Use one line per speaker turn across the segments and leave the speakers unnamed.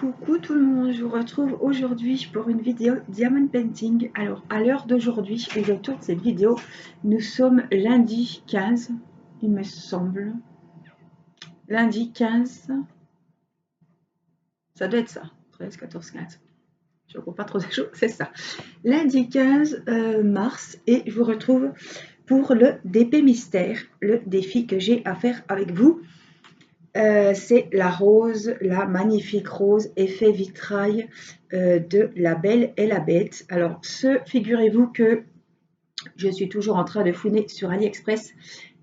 Coucou tout le monde, je vous retrouve aujourd'hui pour une vidéo Diamond Painting. Alors à l'heure d'aujourd'hui, et je tourne cette vidéo, nous sommes lundi 15, il me semble. Lundi 15, ça doit être ça, 13, 14, 15. Je ne comprends pas trop de choses, c'est ça. Lundi 15 mars, et je vous retrouve pour le DP Mystère, le défi que j'ai à faire avec vous. C'est la rose, la magnifique rose effet vitrail de La Belle et la Bête. Alors, figurez-vous que je suis toujours en train de fouiner sur AliExpress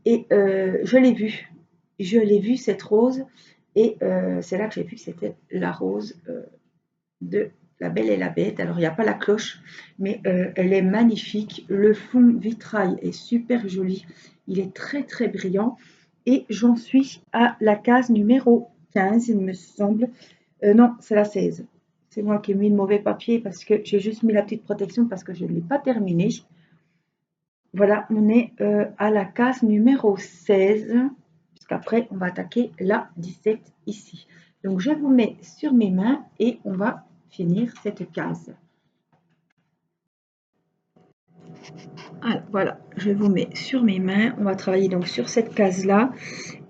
et je l'ai vue cette rose et c'est là que j'ai vu que c'était la rose de La Belle et la Bête. Alors, il n'y a pas la cloche, mais elle est magnifique. Le fond vitrail est super joli. Il est très, très brillant. Et j'en suis à la case numéro 15, il me semble. Non, c'est la 16. C'est moi qui ai mis le mauvais papier parce que j'ai juste mis la petite protection parce que je ne l'ai pas terminé. Voilà, on est à la case numéro 16. Puisqu'après, on va attaquer la 17 ici. Donc, je vous mets sur mes mains et on va finir cette case. Alors, voilà, je vous mets sur mes mains. On va travailler donc sur cette case-là.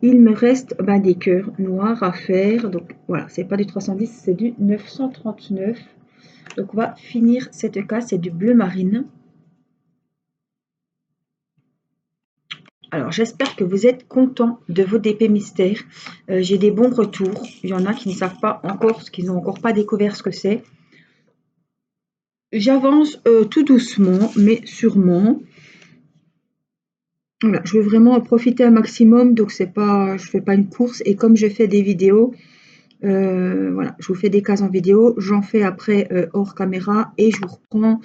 Il me reste des cœurs noirs à faire. Donc, voilà, c'est pas du 310, c'est du 939. Donc, on va finir cette case. C'est du bleu marine. Alors, j'espère que vous êtes contents de vos DP mystères. J'ai des bons retours. Il y en a qui ne savent pas encore, qui n'ont encore pas découvert ce que c'est. J'avance tout doucement, mais sûrement. Voilà, je veux vraiment en profiter un maximum, donc je fais pas une course. Et comme je fais des vidéos, voilà, je vous fais des cases en vidéo, j'en fais après hors caméra et je vous reprends.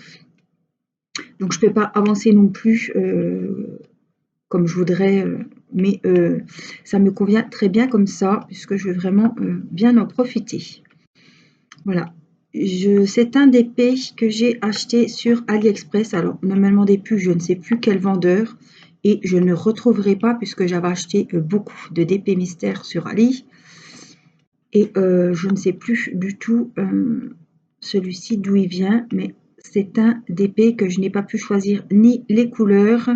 Donc je ne peux pas avancer non plus comme je voudrais, mais ça me convient très bien comme ça, puisque je veux vraiment bien en profiter. Voilà. C'est un DP que j'ai acheté sur AliExpress. Alors, ne me demandez plus, je ne sais plus quel vendeur. Et je ne retrouverai pas, puisque j'avais acheté beaucoup de DP mystères sur Ali. Et je ne sais plus du tout celui-ci d'où il vient. Mais c'est un DP que je n'ai pas pu choisir ni les couleurs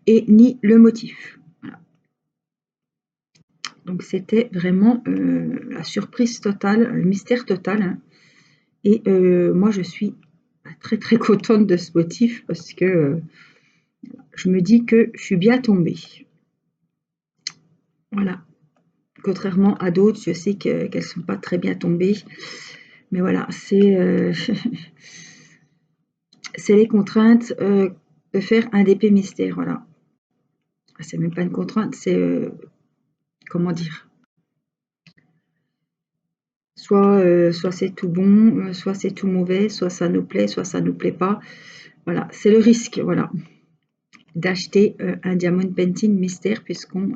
et ni le motif. Voilà. Donc, c'était vraiment la surprise totale, le mystère total, hein. Et moi, je suis très très contente de ce motif parce que je me dis que je suis bien tombée. Voilà. Contrairement à d'autres, je sais qu'elles ne sont pas très bien tombées. Mais voilà, c'est les contraintes de faire un DP mystère. Voilà. C'est même pas une contrainte, c'est comment dire. Soit c'est tout bon, soit c'est tout mauvais, soit ça nous plaît, soit ça nous plaît pas. Voilà, c'est le risque, voilà, d'acheter un diamond painting mystère puisqu'on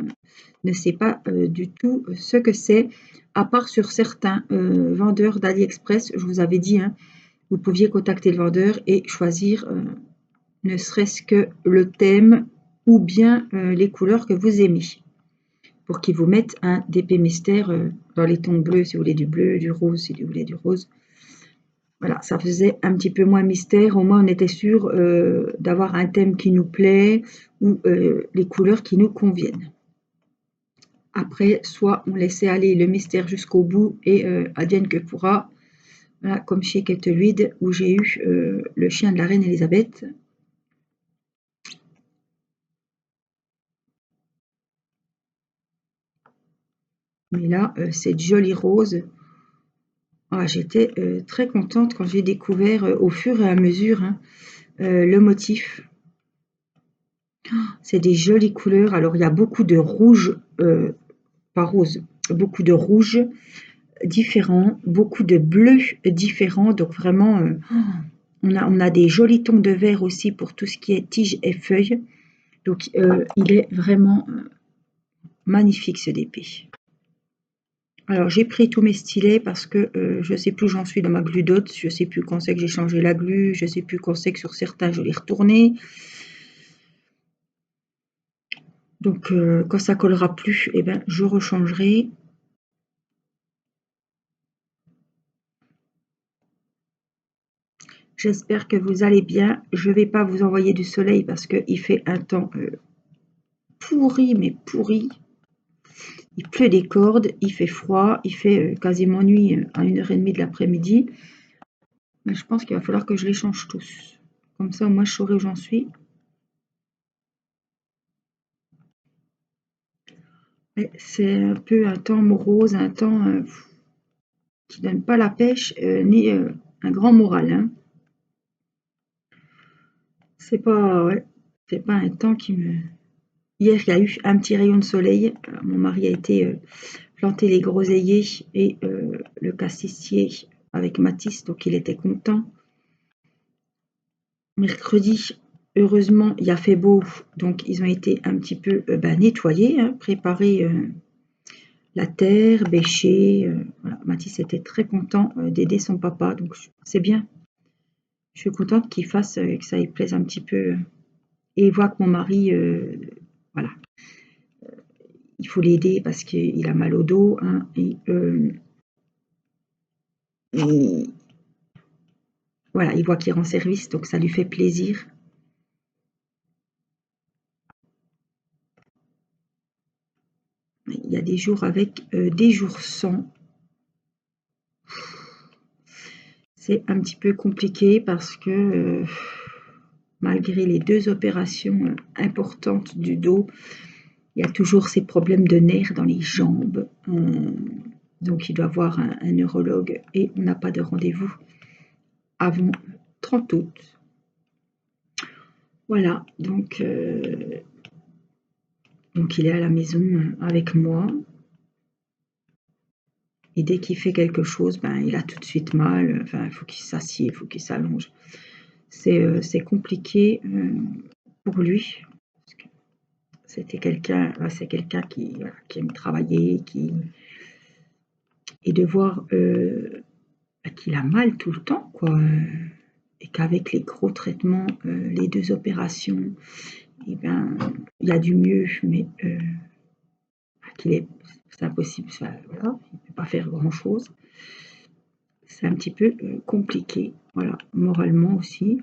ne sait pas du tout ce que c'est, à part sur certains vendeurs d'AliExpress. Je vous avais dit, hein, vous pouviez contacter le vendeur et choisir ne serait-ce que le thème ou bien les couleurs que vous aimez, pour qu'ils vous mettent un DP mystère dans les tons bleus si vous voulez du bleu, du rose si vous voulez du rose. Voilà, ça faisait un petit peu moins mystère, au moins on était sûr d'avoir un thème qui nous plaît ou les couleurs qui nous conviennent. Après, soit on laissait aller le mystère jusqu'au bout et advienne que pourra. Voilà, comme chez Keteluide où j'ai eu le chien de la reine Elisabeth. Mais là, cette jolie rose, ah, j'étais très contente quand j'ai découvert au fur et à mesure, hein, le motif. C'est des jolies couleurs. Alors, il y a beaucoup de rouge, pas rose, beaucoup de rouge différents, beaucoup de bleus différents. Donc, vraiment, on a des jolis tons de vert aussi pour tout ce qui est tiges et feuilles. Donc, il est vraiment magnifique ce DP. Alors, j'ai pris tous mes stylets parce que je ne sais plus où j'en suis dans ma glue dot. Je ne sais plus quand c'est que j'ai changé la glue. Je ne sais plus quand c'est que sur certains, je l'ai retourné. Donc, quand ça collera plus, eh ben, je rechangerai. J'espère que vous allez bien. Je ne vais pas vous envoyer du soleil parce qu'il fait un temps pourri, mais pourri. Il pleut des cordes, il fait froid, il fait quasiment nuit à 1h30 de l'après-midi. Mais je pense qu'il va falloir que je les change tous. Comme ça, moi, je saurai où j'en suis. C'est un peu un temps morose, un temps qui donne pas la pêche, ni un grand moral. Hein. C'est pas, ouais, c'est pas un temps qui me... Hier, il y a eu un petit rayon de soleil. Mon mari a été planter les groseilliers et le cassissier avec Matisse, donc il était content. Mercredi, heureusement, il a fait beau, donc ils ont été un petit peu nettoyés, hein, préparer la terre, bêcher. Voilà. Matisse était très content d'aider son papa, donc c'est bien. Je suis contente qu'il fasse, que ça lui plaise un petit peu. Et il voit que mon mari, voilà, il faut l'aider parce qu'il a mal au dos. Hein, et voilà, il voit qu'il rend service, donc ça lui fait plaisir. Il y a des jours avec, des jours sans. C'est un petit peu compliqué parce que malgré les 2 opérations importantes du dos, il y a toujours ces problèmes de nerfs dans les jambes. Donc il doit voir un neurologue et on n'a pas de rendez-vous avant 30 août. Voilà, donc il est à la maison avec moi. Et dès qu'il fait quelque chose, il a tout de suite mal. Enfin, il faut qu'il s'assied, il faut qu'il s'allonge. C'est compliqué pour lui. C'est quelqu'un qui aime travailler, et de voir qu'il a mal tout le temps, quoi. Et qu'avec les gros traitements, les 2 opérations, il y a du mieux, mais c'est impossible, voilà, il ne peut pas faire grand-chose. C'est un petit peu compliqué, voilà, moralement aussi.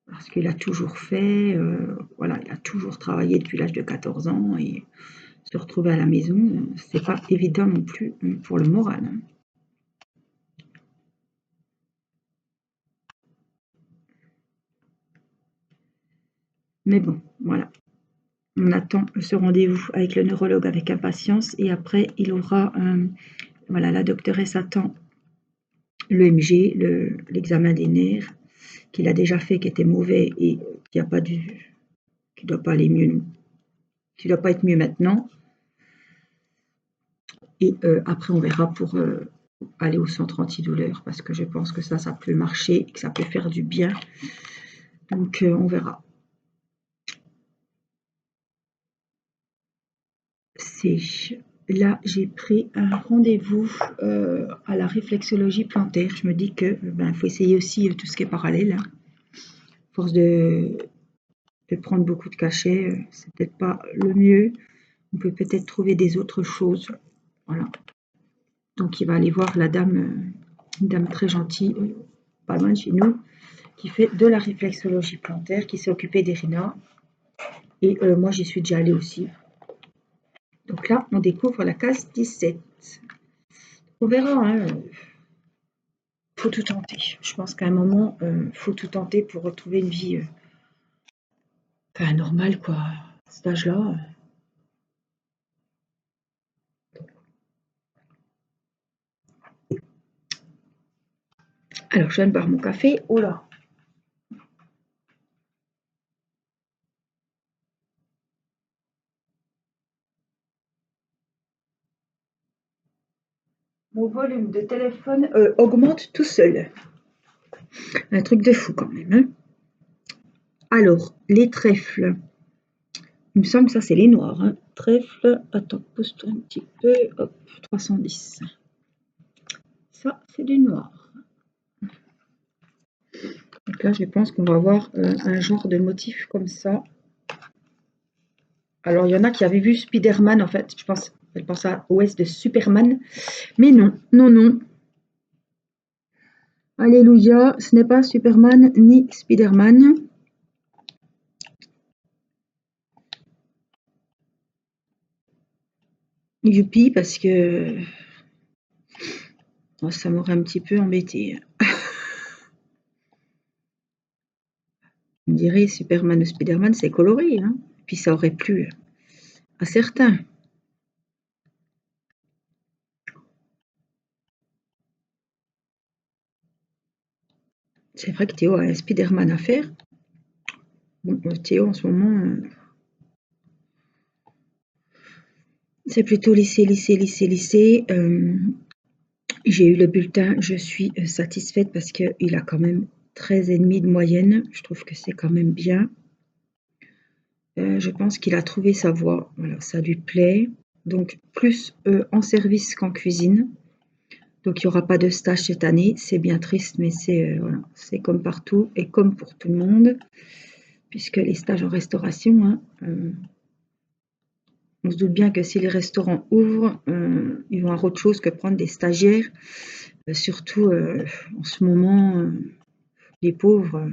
Parce qu'il a toujours fait, voilà, il a toujours travaillé depuis l'âge de 14 ans et se retrouver à la maison, c'est pas évident non plus pour le moral. Hein. Mais bon, voilà. On attend ce rendez-vous avec le neurologue avec impatience et après il aura, voilà, la doctoresse attend l'EMG, l'examen des nerfs qu'il a déjà fait, qui était mauvais et qui doit pas aller mieux, qui doit pas être mieux maintenant. Et après on verra pour aller au centre antidouleur parce que je pense que ça peut marcher et que ça peut faire du bien. Donc on verra. Là, j'ai pris un rendez-vous à la réflexologie plantaire. Je me dis que faut essayer aussi tout ce qui est parallèle. Hein. Force de prendre beaucoup de cachets, c'est peut-être pas le mieux. On peut peut-être trouver des autres choses. Voilà. Donc il va aller voir la dame, une dame très gentille, pas loin de chez nous, qui fait de la réflexologie plantaire, qui s'est occupée d'Irina. Et moi, j'y suis déjà allée aussi. Donc là, on découvre la case 17. On verra, hein. Faut tout tenter. Je pense qu'à un moment, faut tout tenter pour retrouver une vie normale, quoi. À cet âge-là. Alors, je viens de boire mon café. Oh là! Mon volume de téléphone augmente tout seul. Un truc de fou quand même. Hein. Alors, les trèfles. Il me semble que ça, c'est les noirs. Hein. Trèfle, attends, pose-toi un petit peu. Hop, 310. Ça, c'est du noir. Donc là, je pense qu'on va avoir un genre de motif comme ça. Alors, il y en a qui avaient vu Spider-Man, en fait. Elle pense à OS de Superman. Mais non, non, non. Alléluia, ce n'est pas Superman ni Spiderman. Youpi, parce que oh, ça m'aurait un petit peu embêté. On dirait Superman ou Spiderman, c'est coloré, hein. Puis ça aurait plu à certains. C'est vrai que Théo a un Spiderman à faire. Bon, Théo en ce moment, c'est plutôt lycée. J'ai eu le bulletin, je suis satisfaite parce qu'il a quand même 13,5 de moyenne. Je trouve que c'est quand même bien. Je pense qu'il a trouvé sa voie, voilà, ça lui plaît. Donc plus en service qu'en cuisine. Donc il n'y aura pas de stage cette année, c'est bien triste, mais c'est voilà, c'est comme partout et comme pour tout le monde, puisque les stages en restauration, hein, on se doute bien que si les restaurants ouvrent, ils vont avoir autre chose que prendre des stagiaires, surtout en ce moment, les pauvres,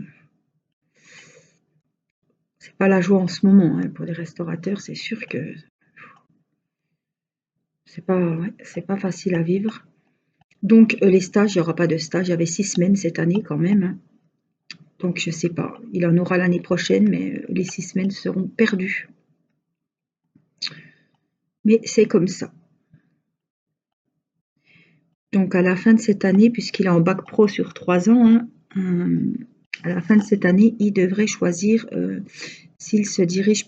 c'est pas la joie en ce moment, hein, pour les restaurateurs, c'est sûr que c'est pas facile à vivre. Donc les stages, il n'y aura pas de stage, il y avait 6 semaines cette année quand même, hein. Donc je sais pas, il en aura l'année prochaine, mais les 6 semaines seront perdues. Mais c'est comme ça. Donc à la fin de cette année, puisqu'il est en bac pro sur 3 ans, hein, à la fin de cette année, il devrait choisir s'il se dirige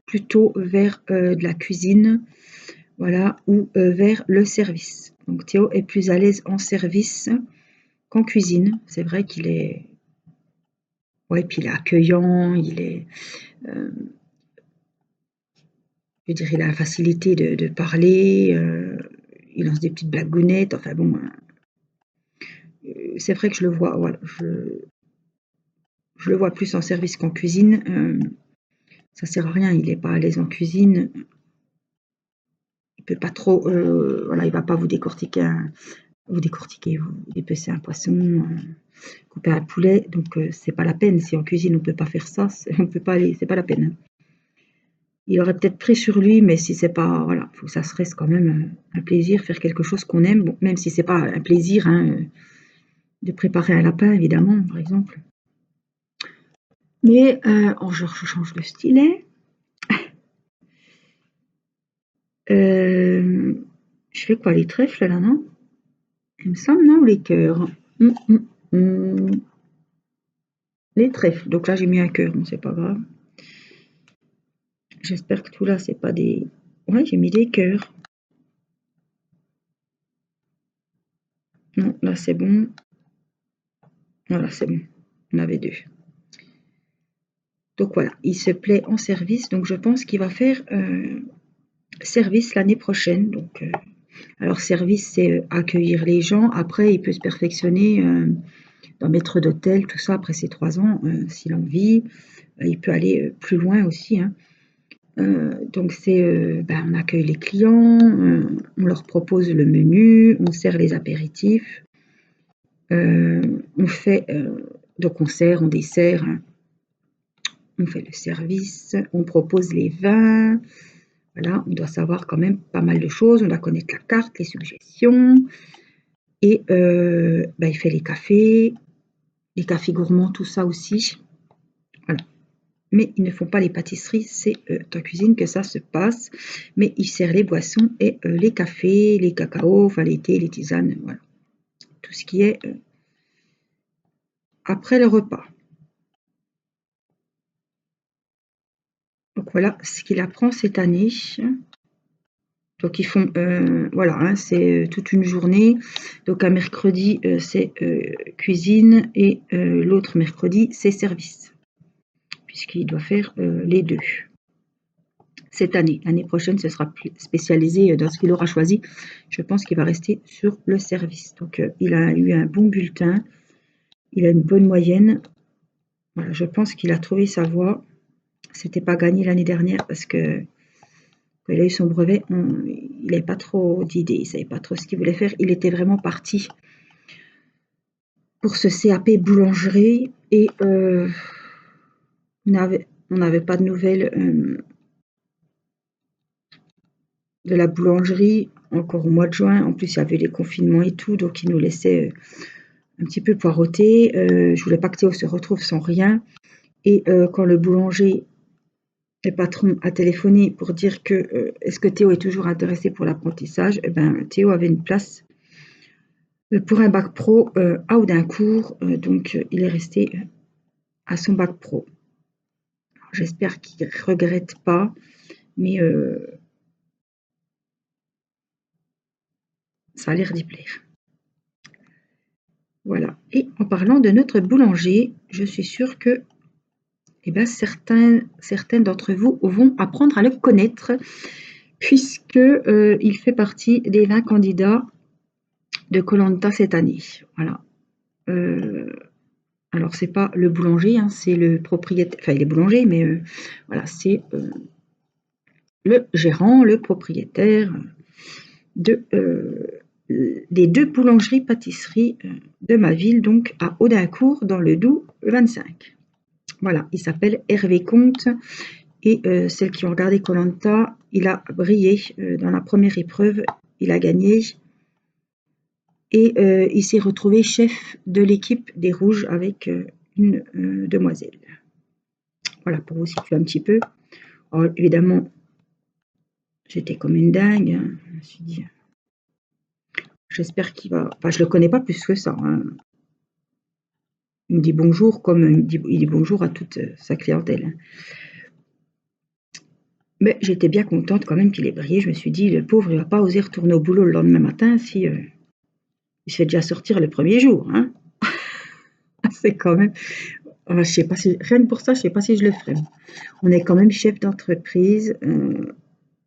plutôt vers de la cuisine, voilà, ou vers le service. Donc Théo est plus à l'aise en service qu'en cuisine. C'est vrai qu'il est, ouais, puis il est accueillant, euh, je dirais, il a la facilité de parler, il lance des petites blagounettes, enfin bon, c'est vrai que je le vois, voilà, je le vois plus en service qu'en cuisine. Ça sert à rien, il n'est pas à l'aise en cuisine. Il peut pas trop, voilà, il va pas vous dépecer un poisson, couper un poulet. Donc c'est pas la peine. Si en cuisine on peut pas faire ça, on peut pas aller, c'est pas la peine. Il aurait peut-être pris sur lui, mais si c'est pas, voilà, faut que ça se reste quand même un plaisir, faire quelque chose qu'on aime, bon, même si c'est pas un plaisir, hein, de préparer un lapin, évidemment, par exemple. Mais je change de stylet. Je fais quoi, les trèfles là, non? Il me semble, non, les cœurs. Hum, hum, hum. Les trèfles. Donc là, j'ai mis un cœur, bon, c'est pas grave. J'espère que tout là, c'est pas des. Ouais, j'ai mis des cœurs. Non, là, c'est bon. Voilà, c'est bon. On avait deux. Donc voilà, il se plaît en service. Donc je pense qu'il va faire service l'année prochaine. Donc, alors, service, c'est accueillir les gens. Après, il peut se perfectionner dans maître d'hôtel, tout ça, après ses 3 ans, s'il a envie. Il peut aller plus loin aussi, hein. Donc c'est, on accueille les clients, on leur propose le menu, on sert les apéritifs, on fait donc on sert, on dessert, hein, on fait le service, on propose les vins. Voilà, on doit savoir quand même pas mal de choses, on doit connaître la carte, les suggestions et il fait les cafés gourmands, tout ça aussi. Voilà. Mais ils ne font pas les pâtisseries, c'est en cuisine que ça se passe. Mais ils servent les boissons et les cafés, les cacaos, enfin les thés, les tisanes, voilà. Tout ce qui est après le repas. Donc voilà ce qu'il apprend cette année. Donc ils font, voilà, hein, c'est toute une journée. Donc un mercredi, c'est cuisine et l'autre mercredi, c'est service. Puisqu'il doit faire les deux. Cette année. L'année prochaine, ce sera plus spécialisé dans ce qu'il aura choisi. Je pense qu'il va rester sur le service. Donc, il a eu un bon bulletin. Il a une bonne moyenne. Voilà, je pense qu'il a trouvé sa voie. C'était pas gagné l'année dernière parce que quand il a eu son brevet, il n'avait pas trop d'idées. Il savait pas trop ce qu'il voulait faire. Il était vraiment parti pour ce CAP boulangerie et on n'avait pas de nouvelles de la boulangerie encore au mois de juin. En plus, il y avait les confinements et tout, donc ils nous laissaient un petit peu poireauter. Je voulais pas que Théo se retrouve sans rien. Et quand le boulanger, le patron, a téléphoné pour dire que est-ce que Théo est toujours intéressé pour l'apprentissage, eh ben, Théo avait une place pour un bac pro à Audincourt, donc il est resté à son bac pro. J'espère qu'il ne regrette pas, mais ça a l'air d'y plaire. Voilà. Et en parlant de notre boulanger, je suis sûre que eh ben, certains d'entre vous vont apprendre à le connaître, puisque il fait partie des 20 candidats de koh cette année. Voilà. Alors c'est pas le boulanger, hein, c'est le propriétaire, enfin il est boulanger, mais voilà, c'est le gérant, le propriétaire de des 2 boulangeries-pâtisseries de ma ville, donc à Audincourt, dans le Doubs 25. Voilà, il s'appelle Hervé Comte et celles qui ont regardé koh il a brillé dans la première épreuve, il a gagné et il s'est retrouvé chef de l'équipe des Rouges avec une demoiselle. Voilà, pour vous situer un petit peu. Alors, évidemment, j'étais comme une dingue, hein. Je me suis dit, j'espère qu'il va... Enfin, je le connais pas plus que ça, hein. Il me dit bonjour comme il dit bonjour à toute sa clientèle. Mais j'étais bien contente quand même qu'il ait brillé. Je me suis dit, le pauvre, il va pas oser retourner au boulot le lendemain matin si il se fait déjà sortir le premier jour, hein. C'est quand même... je sais pas si... Rien que pour ça, je sais pas si je le ferais. On est quand même chef d'entreprise,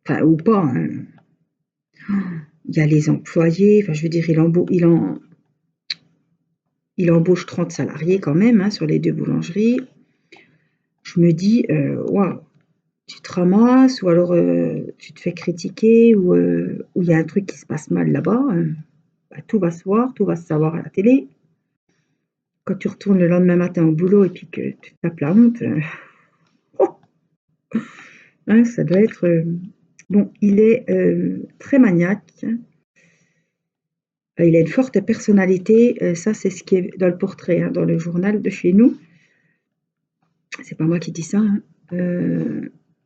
enfin, ou pas, hein. Il y a les employés, enfin, je veux dire, il embauche 30 salariés quand même, hein, sur les 2 boulangeries. Je me dis, waouh, tu te ramasses ou alors tu te fais critiquer ou il y a un truc qui se passe mal là-bas, bah, tout va se voir, tout va se savoir à la télé. Quand tu retournes le lendemain matin au boulot et puis que tu te tapes la honte, oh, hein, ça doit être... Bon, il est très maniaque. Il a une forte personnalité, ça c'est ce qui est dans le portrait, hein, dans le journal de chez nous. C'est pas moi qui dis ça, hein.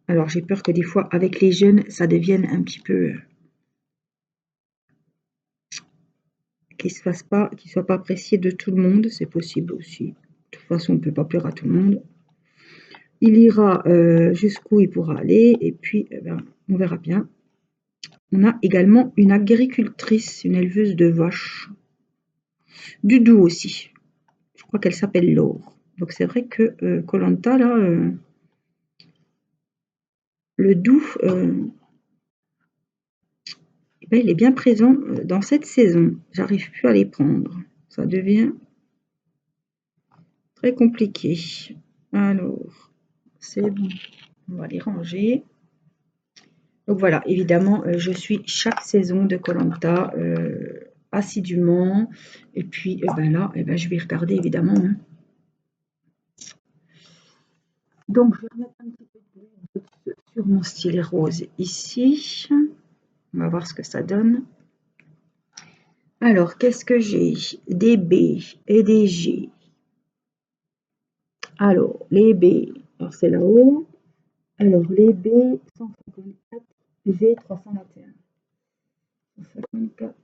Alors j'ai peur que des fois avec les jeunes ça devienne un petit peu qu'ils soient pas appréciés de tout le monde, c'est possible aussi. De toute façon on peut pas plaire à tout le monde. Il ira jusqu'où il pourra aller et puis ben, on verra bien. On a également une agricultrice, une éleveuse de vaches. Du Doubs aussi. Je crois qu'elle s'appelle Laure. Donc c'est vrai que koh Lanta, là, le Doubs, ben, il est bien présent dans cette saison. J'arrive plus à les prendre. Ça devient très compliqué. Alors, c'est bon. On va les ranger. Donc voilà, évidemment, je suis chaque saison de koh Lanta assidûment. Et puis ben là, ben, je vais regarder évidemment, hein. Donc, je vais remettre un petit peu de bleu sur mon stylet rose ici. On va voir ce que ça donne. Alors, qu'est-ce que j'ai? Des B et des G. Alors, les B, alors c'est là-haut. Alors, les B, 154, G, 321. 154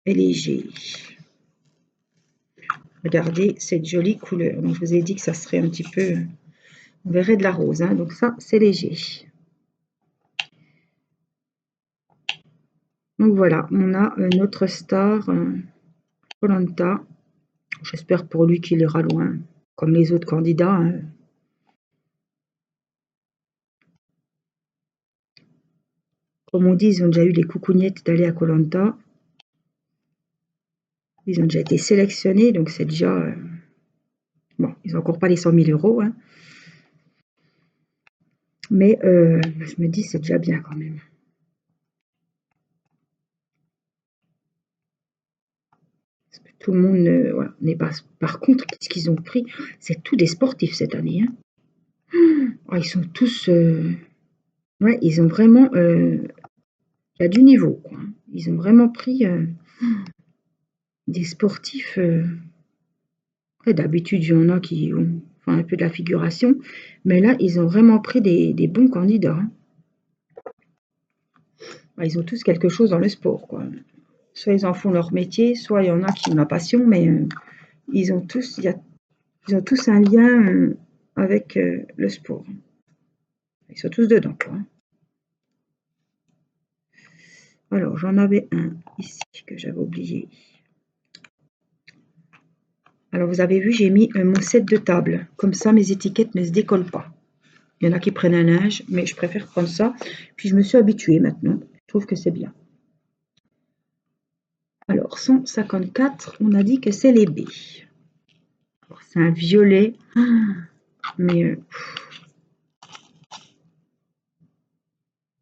et les G. Regardez cette jolie couleur. Donc, je vous ai dit que ça serait un petit peu... On verrait de la rose, hein. Donc ça, c'est léger. Donc voilà, on a notre star koh Lanta. J'espère pour lui qu'il ira loin, comme les autres candidats, hein. Comme on dit, ils ont déjà eu les coucougnettes d'aller à koh Lanta. Ils ont déjà été sélectionnés, donc c'est déjà... bon, ils n'ont encore pas les 100 000 €, hein. Mais je me dis, c'est déjà bien quand même. Parce que tout le monde voilà, n'est pas. Par contre, qu'est-ce qu'ils ont pris? C'est tous des sportifs cette année. Hein. Oh, ils sont tous. Ouais, ils ont vraiment. Il y a du niveau, quoi. Ils ont vraiment pris des sportifs. Ouais, d'habitude, il y en a qui ont enfin, un peu de la figuration. Mais là, ils ont vraiment pris des bons candidats. Hein. Ouais, ils ont tous quelque chose dans le sport, quoi. Soit ils en font leur métier, soit il y en a qui ont la passion, mais ils ont tous, ils ont tous un lien avec le sport. Ils sont tous dedans, quoi. Alors, j'en avais un ici que j'avais oublié. Alors, vous avez vu, j'ai mis mon set de table. Comme ça, mes étiquettes ne se décollent pas. Il y en a qui prennent un linge, mais je préfère prendre ça. Puis, je me suis habituée maintenant. Je trouve que c'est bien. Alors, 154, on a dit que c'est les B. C'est un violet, mais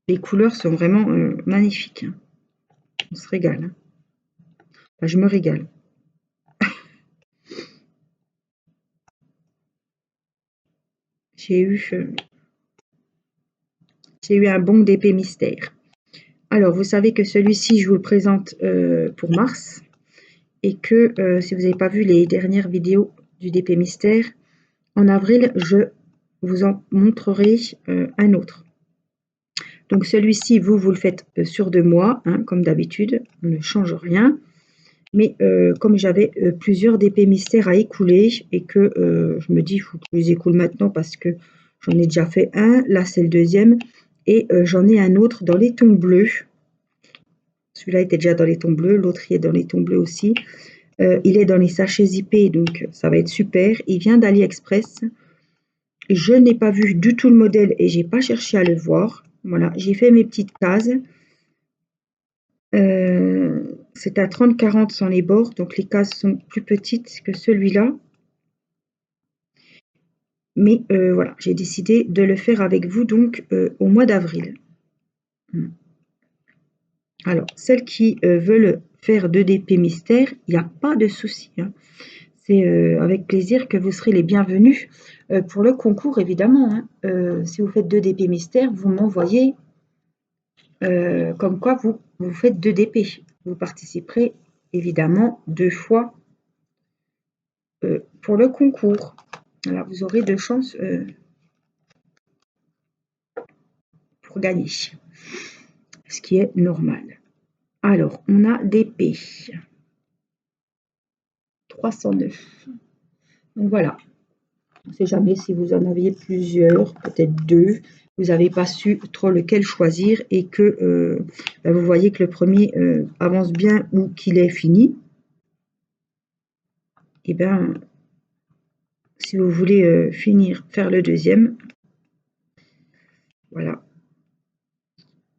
les couleurs sont vraiment magnifiques. Hein. On se régale. Hein. Enfin, je me régale. J'ai eu un bon d'épée mystère. Alors, vous savez que celui-ci, je vous le présente pour mars. Et que si vous n'avez pas vu les dernières vidéos du DP Mystère, en avril, je vous en montrerai un autre. Donc celui-ci, vous le faites sur 2 mois, hein, comme d'habitude, on ne change rien. Mais comme j'avais plusieurs DP Mystères à écouler et que je me dis, il faut que je les écoule maintenant parce que j'en ai déjà fait un, là c'est le deuxième, et j'en ai un autre dans les tons bleus. Celui-là était déjà dans les tons bleus, l'autre il est dans les tons bleus aussi. Il est dans les sachets zippés, donc ça va être super. Il vient d'AliExpress. Je n'ai pas vu du tout le modèle et j'ai pas cherché à le voir. Voilà, j'ai fait mes petites cases. C'est à 30-40 sans les bords, donc les cases sont plus petites que celui-là. Mais voilà, j'ai décidé de le faire avec vous donc au mois d'avril. Alors, celles qui veulent faire 2 DP mystère, il n'y a pas de souci. Hein. C'est avec plaisir que vous serez les bienvenus pour le concours, évidemment. Hein. Si vous faites 2 DP mystères, vous m'envoyez comme quoi vous faites 2 DP. Vous participerez évidemment 2 fois pour le concours. Alors, vous aurez 2 chances pour gagner, ce qui est normal. Alors, on a DP 309. Donc voilà. On ne sait jamais si vous en aviez plusieurs, peut-être 2, vous n'avez pas su trop lequel choisir et que vous voyez que le premier avance bien ou qu'il est fini. Et bien, si vous voulez faire le deuxième, voilà,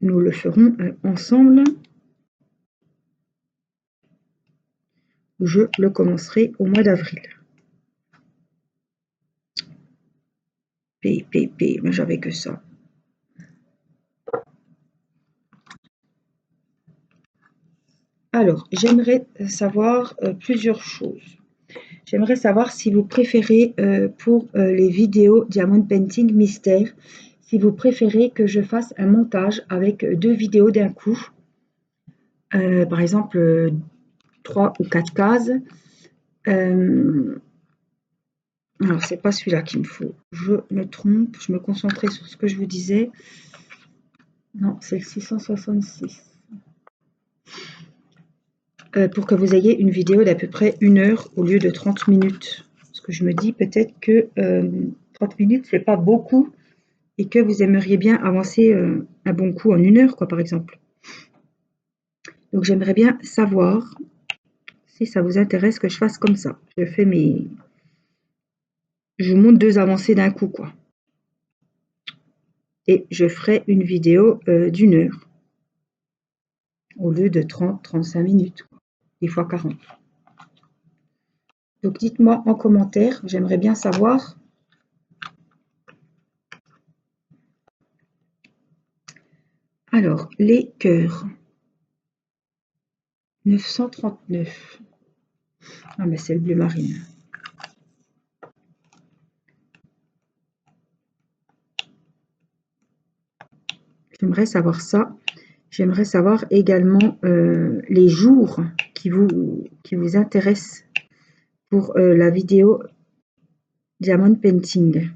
nous le ferons ensemble. Je le commencerai au mois d'avril. Mais j'avais que ça. Alors, j'aimerais savoir plusieurs choses. J'aimerais savoir si vous préférez pour les vidéos Diamond Painting Mystère, si vous préférez que je fasse un montage avec 2 vidéos d'un coup. Par exemple, 3 ou 4 cases. Alors, c'est pas celui-là qu'il me faut. Je me trompe, je me concentrais sur ce que je vous disais. Non, c'est le 666. Pour que vous ayez une vidéo d'à peu près 1 heure au lieu de 30 minutes. Parce que je me dis peut-être que 30 minutes, c'est pas beaucoup et que vous aimeriez bien avancer un bon coup en 1 heure, quoi, par exemple. Donc, j'aimerais bien savoir si ça vous intéresse que je fasse comme ça. Je vous montre 2 avancées d'un coup, quoi. Et je ferai une vidéo d'1 heure au lieu de 30-35 minutes, quoi. Des fois 40. Donc, dites-moi en commentaire, j'aimerais bien savoir. Alors, les cœurs. 939. Ah, mais c'est le bleu marine. J'aimerais savoir ça. J'aimerais savoir également les jours qui vous intéressent pour la vidéo Diamond Painting.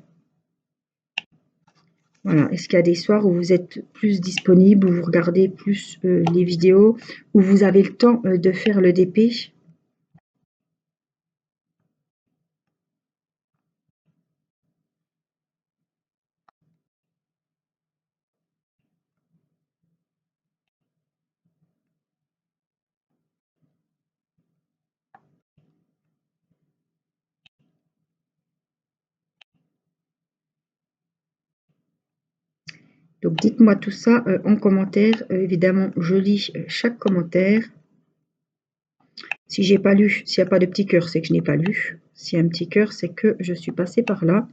Voilà. Est-ce qu'il y a des soirs où vous êtes plus disponible, où vous regardez plus les vidéos, où vous avez le temps de faire le DP? Donc dites-moi tout ça en commentaire. Évidemment, je lis chaque commentaire. Si j'ai pas lu, s'il n'y a pas de petit cœur, c'est que je n'ai pas lu. S'il y a un petit cœur, c'est que je suis passée par là.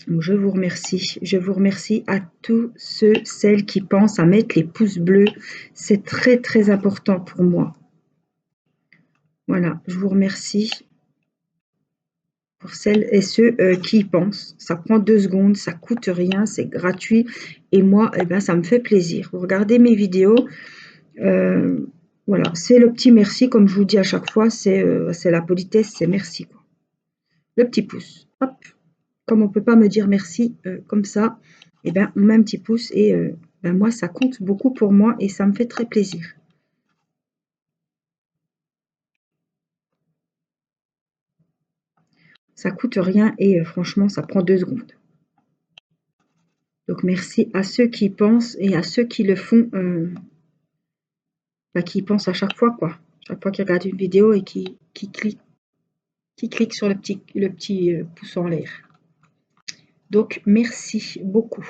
Donc, je vous remercie. Je vous remercie à tous ceux, celles qui pensent à mettre les pouces bleus. C'est très, très important pour moi. Voilà, je vous remercie pour celles et ceux qui y pensent. Ça prend 2 secondes, ça coûte rien, c'est gratuit. Et moi, eh ben, ça me fait plaisir. Vous regardez mes vidéos. Voilà, c'est le petit merci, comme je vous dis à chaque fois, c'est la politesse, c'est merci, quoi. Le petit pouce, hop. Comme on ne peut pas me dire merci comme ça, eh ben, on met un petit pouce et ben, moi, ça compte beaucoup pour moi et ça me fait très plaisir. Ça coûte rien et franchement, ça prend 2 secondes. Donc, merci à ceux qui y pensent et à ceux qui le font, bah, qui y pensent à chaque fois, quoi. Chaque fois qu'ils regardent une vidéo et qui cliquent sur le petit pouce en l'air. Donc, merci beaucoup.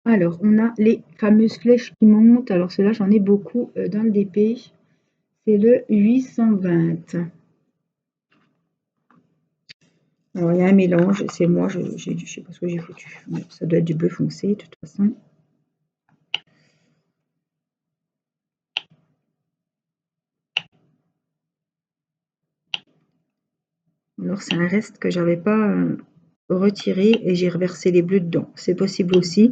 Alors, on a les fameuses flèches qui montent. Alors, ceux-là, j'en ai beaucoup dans le DP. C'est le 820. Alors, il y a un mélange. C'est moi, je sais pas ce que j'ai foutu. Ça doit être du bleu foncé, de toute façon. Alors, c'est un reste que j'avais pas retiré et j'ai reversé les bleus dedans. C'est possible aussi.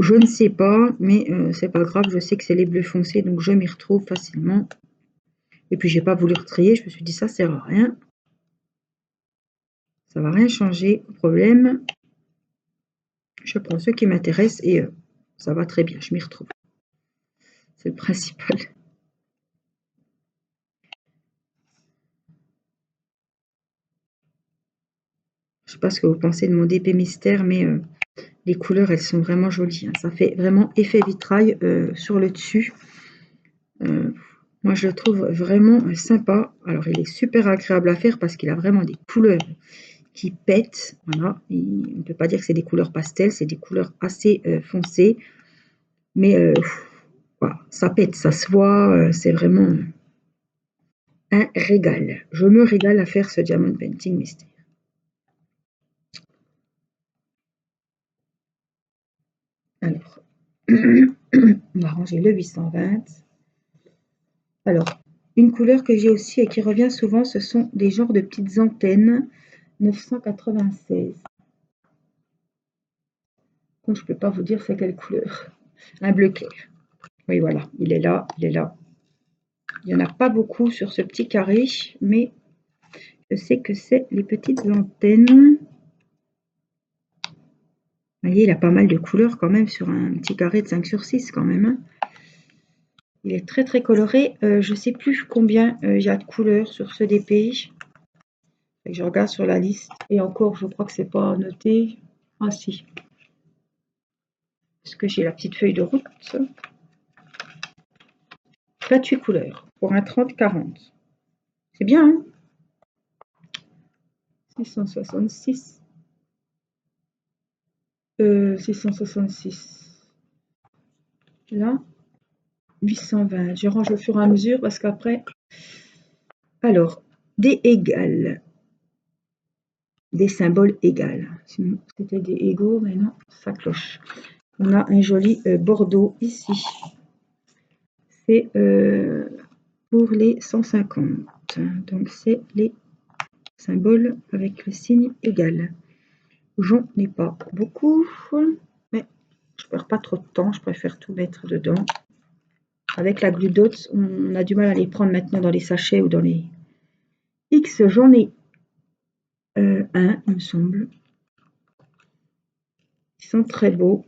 Je ne sais pas, mais c'est pas grave. Je sais que c'est les bleus foncés, donc je m'y retrouve facilement. Et puis, j'ai pas voulu retrier. Je me suis dit, ça sert à rien. Ça va rien changer au problème. Je prends ceux qui m'intéressent et ça va très bien. Je m'y retrouve. C'est le principal. Je sais pas ce que vous pensez de mon DP mystère, mais les couleurs, elles sont vraiment jolies, hein. Ça fait vraiment effet vitrail sur le dessus. Moi, je le trouve vraiment sympa. Alors, il est super agréable à faire parce qu'il a vraiment des couleurs qui pètent. Voilà. On ne peut pas dire que c'est des couleurs pastel, c'est des couleurs assez foncées. Mais voilà, ça pète, ça se voit. C'est vraiment un régal. Je me régale à faire ce Diamond Painting Mystère. Alors, on va ranger le 820. Alors, une couleur que j'ai aussi et qui revient souvent, ce sont des genres de petites antennes 996. Donc, je ne peux pas vous dire c'est quelle couleur. Un bleu clair. Oui, voilà, il est là, il est là. Il n'y en a pas beaucoup sur ce petit carré, mais je sais que c'est les petites antennes. Vous voyez, il a pas mal de couleurs quand même sur un petit carré de 5 sur 6 quand même, hein. Il est très très coloré. Je ne sais plus combien il y a de couleurs sur ce DP. Je regarde sur la liste. Et encore, je crois que c'est pas noté. Ah si. Parce que j'ai la petite feuille de route. 28 couleurs pour un 30-40. C'est bien, hein? 666. 666. Là, 820. Je range au fur et à mesure parce qu'après... Alors, des égales. Des symboles égales. Sinon, c'était des égaux, mais non, ça cloche. On a un joli bordeaux ici. c'est pour les 150. Donc c'est les symboles avec le signe égal. J'en ai pas beaucoup, mais je perds pas trop de temps, je préfère tout mettre dedans. Avec la Glue Dots, on a du mal à les prendre maintenant dans les sachets ou dans les X. J'en ai un, il me semble. Ils sont très beaux.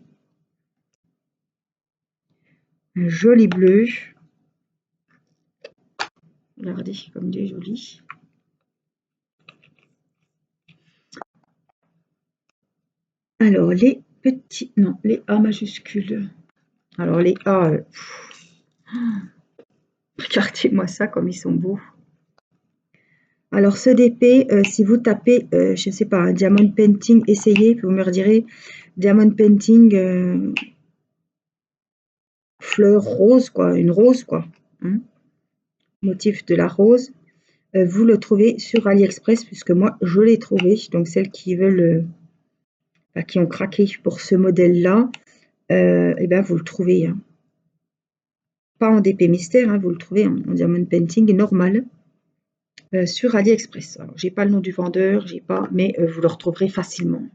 Un joli bleu. Regardez comme il est joli. Alors les petits, non, les A majuscules. Alors les A, regardez-moi ça comme ils sont beaux. Alors ce DP, si vous tapez, je ne sais pas, un Diamond Painting, essayez, vous me redirez Diamond Painting fleur rose, quoi, une rose, quoi. Hein, motif de la rose. Vous le trouvez sur AliExpress, puisque moi je l'ai trouvé. Donc celles qui veulent, qui ont craqué pour ce modèle-là, et ben vous le trouvez. Hein. Pas en DP mystère, hein, vous le trouvez en Diamond Painting normal. Sur AliExpress. Alors, j'ai pas le nom du vendeur, j'ai pas, mais vous le retrouverez facilement.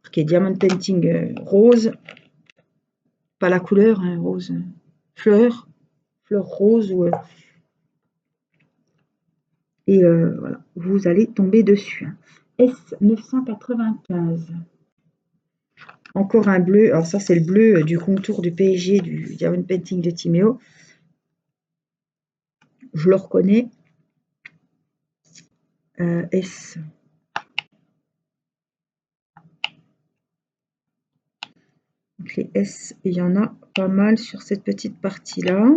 Marqué Diamond Painting rose, pas la couleur, hein, rose, fleur rose ou et voilà, vous allez tomber dessus. S995. Encore un bleu. Alors ça c'est le bleu du contour du PSG du Diamond Painting de Timéo. Je le reconnais. S. Donc les S, il y en a pas mal sur cette petite partie-là.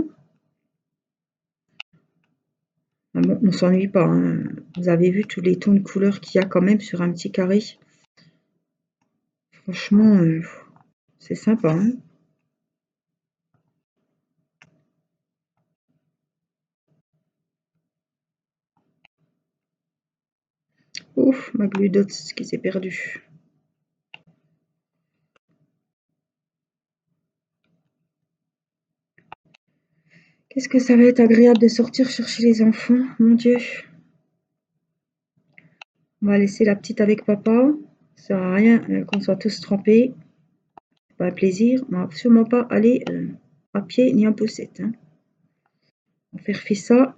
Ah bon, on ne s'ennuie pas. Hein. Vous avez vu tous les tons de couleurs qu'il y a quand même sur un petit carré. Franchement, c'est sympa. Hein. Ouf, ma Glue Dots qui s'est perdue. Qu'est-ce que ça va être agréable de sortir chercher les enfants, mon Dieu. On va laisser la petite avec papa. Ça sert à rien qu'on soit tous trempés. C'est pas un plaisir. On va sûrement pas aller à pied ni en poussette. Hein. On va faire ça.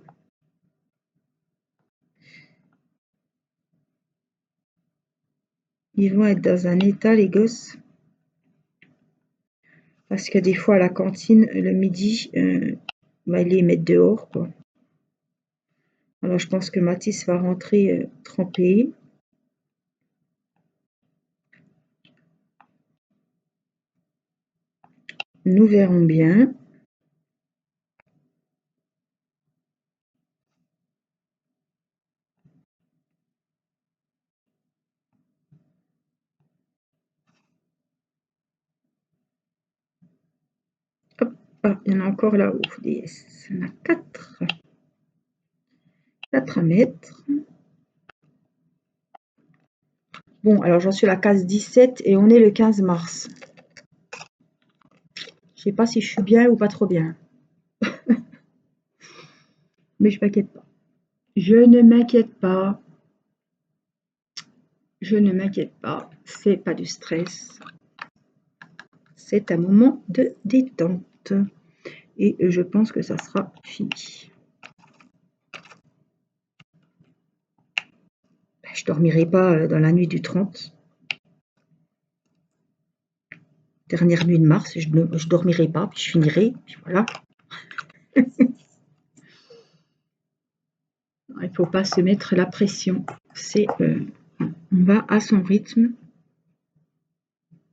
Ils vont être dans un état, les gosses. Parce que des fois, à la cantine, le midi, on va les mettre dehors, quoi. Alors, je pense que Mathis va rentrer trempé. Nous verrons bien. Hop, ah, il y en a encore là-haut. Il y en a 4. 4 à mettre. Bon, alors j'en suis à la case 17 et on est le 15 mars. Je sais pas si je suis bien ou pas trop bien. Mais je m'inquiète pas. Je ne m'inquiète pas. Je ne m'inquiète pas. C'est pas du stress. C'est un moment de détente. Et je pense que ça sera fini. Je dormirai pas dans la nuit du 30. Dernière nuit de mars, je dormirai pas, puis je finirai, puis voilà. Il ne faut pas se mettre la pression. C'est, on va à son rythme.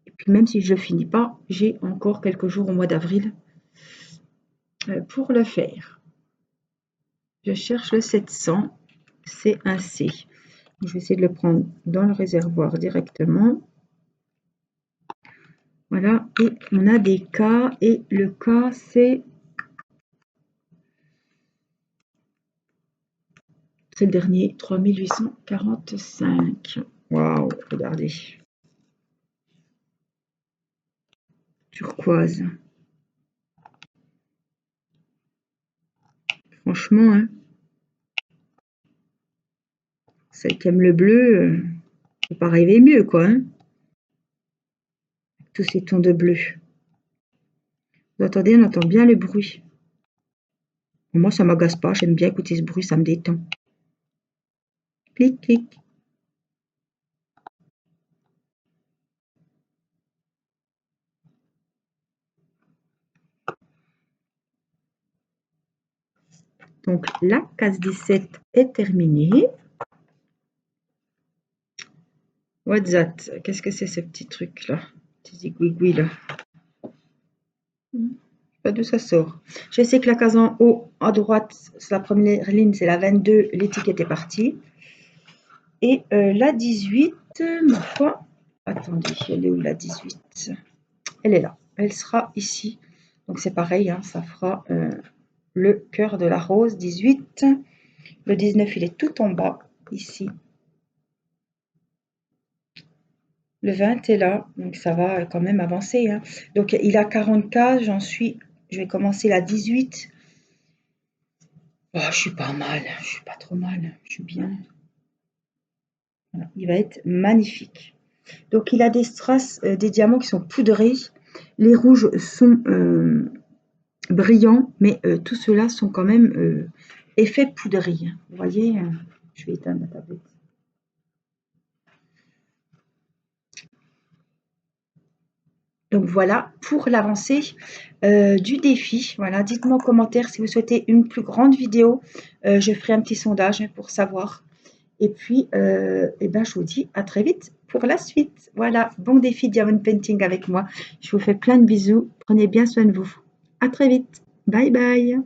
Et puis même si je ne finis pas, j'ai encore quelques jours au mois d'avril pour le faire. Je cherche le 700, c'est un C. Je vais essayer de le prendre dans le réservoir directement. Voilà, et on a des K, et le K c'est le dernier, 3845. Waouh, regardez. Turquoise. Franchement, hein. Celle qui aime le bleu, ne peut pas rêver mieux, quoi. Hein. Tous ces tons de bleu. Vous entendez, on entend bien le bruit. Moi, ça m'agace pas. J'aime bien écouter ce bruit, ça me détend. Clic, clic. Donc, la case 17 est terminée. What's that? Qu'est-ce que c'est ce petit truc-là? Petit zigouigoui là. Pas d'où ça sort. Je sais que la case en haut, à droite, sur la première ligne, c'est la 22. L'étiquette est partie. Et la 18, ma foi. Attendez, elle est où la 18? Elle est là. Elle sera ici. Donc c'est pareil, hein, ça fera le cœur de la rose 18. Le 19, il est tout en bas, ici. Le 20 est là, donc ça va quand même avancer. Hein. Donc il a 40 cases, je vais commencer la 18. Oh, je suis pas mal, je suis pas trop mal, je suis bien. Voilà, il va être magnifique. Donc il a des strass, des diamants qui sont poudrés. Les rouges sont brillants, mais tous ceux-là sont quand même effet poudrés. Hein. Vous voyez, je vais éteindre ma tablette. Donc voilà pour l'avancée du défi. Voilà, dites-moi en commentaire si vous souhaitez une plus grande vidéo. Je ferai un petit sondage pour savoir. Et puis, eh ben, je vous dis à très vite pour la suite. Voilà, bon défi Diamond Painting avec moi. Je vous fais plein de bisous. Prenez bien soin de vous. À très vite. Bye bye.